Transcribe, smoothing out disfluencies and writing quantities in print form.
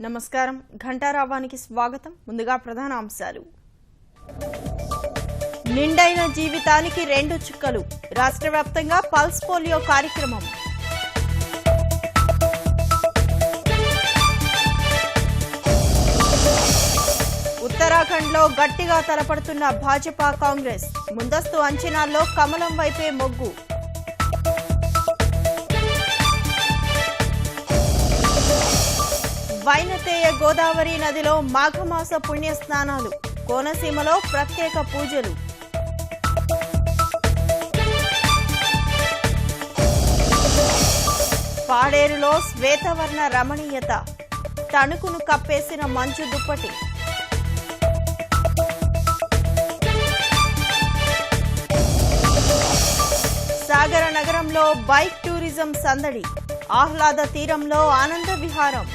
నమస్కారం ఘంటారావానికి స్వాగతం. ముందుగా ప్రధాన అంశాలు. నిండైన జీవితానికి 2 చుక్కలు. రాష్ట్ర వ్యాప్తంగా పల్స్ పోలియో కార్యక్రమం. ఉత్తరాఖండ్లో గట్టిగా తలపడుతున్న భాజపా కాంగ్రెస్. ముందస్తు అంచనాల్లో కమలం వైపే మొగ్గు. వైనతేయ గోదావరి నదిలో మాఘమాస పుణ్యస్నానాలు. కోనసీమలో ప్రత్యేక పూజలు. పాడేరులో శ్వేతవర్ణ రమణీయత. తణుకును కప్పేసిన మంచు దుప్పటి. సాగర నగరంలో బైక్ టూరిజం సందడి. ఆహ్లాద తీరంలో ఆనంద విహారం.